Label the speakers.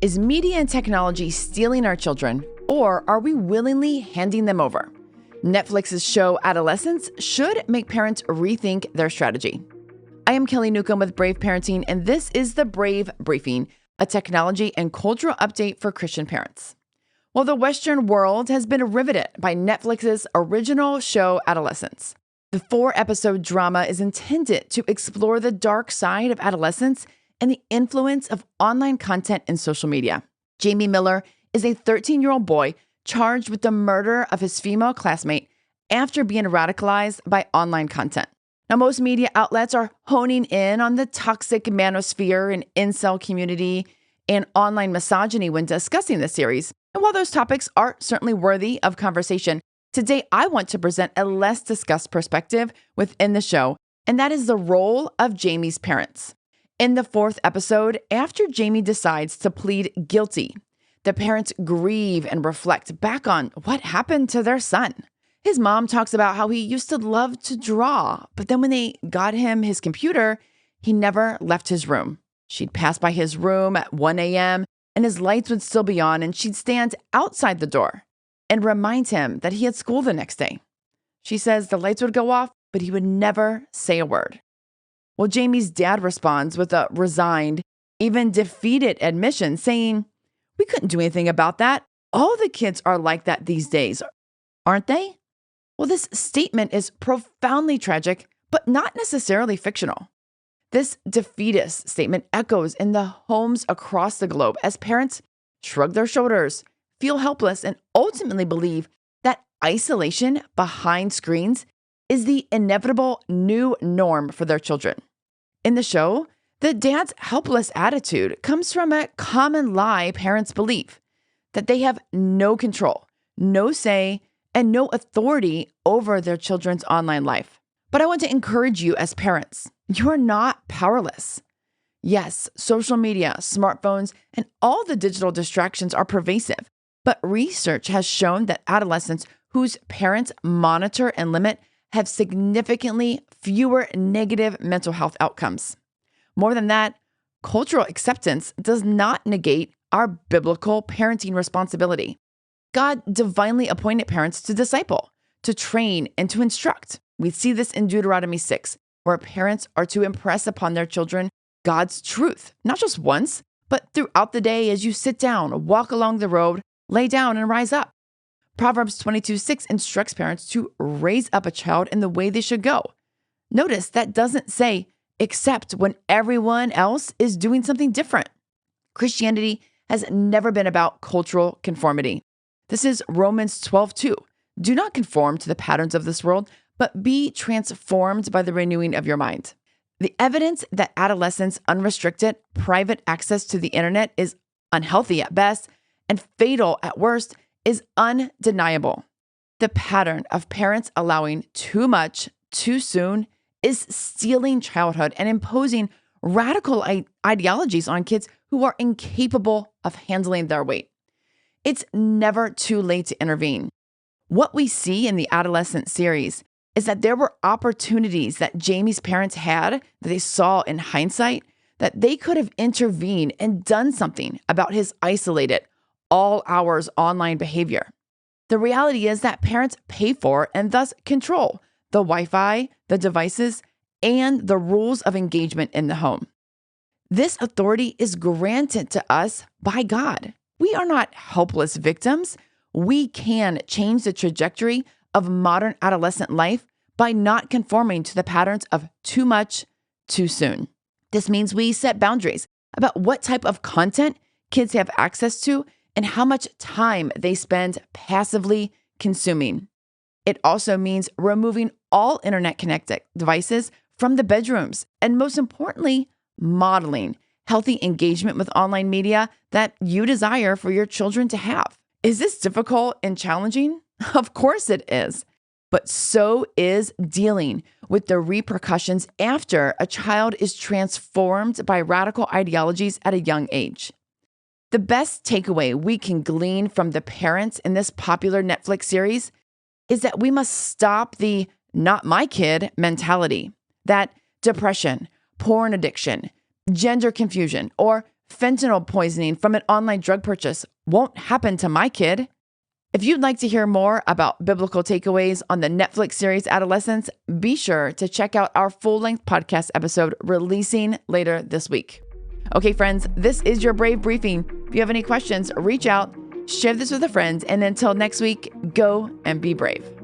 Speaker 1: Is media and technology stealing our children, or are we willingly handing them over? Netflix's show Adolescence should make parents rethink their strategy. I am Kelly Newcomb with Brave Parenting, and this is the Brave Briefing, a technology and cultural update for Christian parents. Well, the Western world has been riveted by Netflix's original show Adolescence. The 4-episode drama is intended to explore the dark side of adolescence and the influence of online content and social media. Jamie Miller is a 13-year-old boy charged with the murder of his female classmate after being radicalized by online content. Now, most media outlets are honing in on the toxic manosphere and incel community and online misogyny when discussing the series. And while those topics are certainly worthy of conversation, today I want to present a less discussed perspective within the show, and that is the role of Jamie's parents. In the 4th episode, after Jamie decides to plead guilty, the parents grieve and reflect back on what happened to their son. His mom talks about how he used to love to draw, but then when they got him his computer, he never left his room. She'd pass by his room at 1 a.m., and his lights would still be on, and she'd stand outside the door and remind him that he had school the next day. She says the lights would go off, but he would never say a word. Well, Jamie's dad responds with a resigned, even defeated admission, saying, "We couldn't do anything about that. All the kids are like that these days, aren't they?" Well, this statement is profoundly tragic, but not necessarily fictional. This defeatist statement echoes in the homes across the globe as parents shrug their shoulders, feel helpless, and ultimately believe that isolation behind screens is the inevitable new norm for their children. In the show, the dad's helpless attitude comes from a common lie parents believe, that they have no control, no say, and no authority over their children's online life. But I want to encourage you as parents, you are not powerless. Yes, social media, smartphones, and all the digital distractions are pervasive, but research has shown that adolescents whose parents monitor and limit have significantly fewer negative mental health outcomes. More than that, cultural acceptance does not negate our biblical parenting responsibility. God divinely appointed parents to disciple, to train, and to instruct. We see this in Deuteronomy 6, where parents are to impress upon their children God's truth, not just once, but throughout the day as you sit down, walk along the road, lay down, and rise up. Proverbs 22:6 instructs parents to raise up a child in the way they should go. Notice that doesn't say, except when everyone else is doing something different. Christianity has never been about cultural conformity. This is Romans 12:2. Do not conform to the patterns of this world, but be transformed by the renewing of your mind. The evidence that adolescents' unrestricted, private access to the internet is unhealthy at best and fatal at worst is undeniable. The pattern of parents allowing too much, too soon, is stealing childhood and imposing radical ideologies on kids who are incapable of handling their weight. It's never too late to intervene. What we see in the Adolescence series is that there were opportunities that Jamie's parents had that they saw in hindsight that they could have intervened and done something about his isolated, all hours online behavior. The reality is that parents pay for and thus control the Wi-Fi, the devices, and the rules of engagement in the home. This authority is granted to us by God. We are not helpless victims. We can change the trajectory of modern adolescent life by not conforming to the patterns of too much, too soon. This means we set boundaries about what type of content kids have access to and how much time they spend passively consuming. It also means removing all internet-connected devices from the bedrooms, and most importantly, modeling healthy engagement with online media that you desire for your children to have. Is this difficult and challenging? Of course it is. But so is dealing with the repercussions after a child is transformed by radical ideologies at a young age. The best takeaway we can glean from the parents in this popular Netflix series is that we must stop the not my kid mentality, that depression, porn addiction, gender confusion, or fentanyl poisoning from an online drug purchase won't happen to my kid. If you'd like to hear more about biblical takeaways on the Netflix series Adolescence, be sure to check out our full-length podcast episode releasing later this week. Okay, friends, this is your Brave Briefing. If you have any questions, reach out, share this with a friend, and until next week, go and be brave.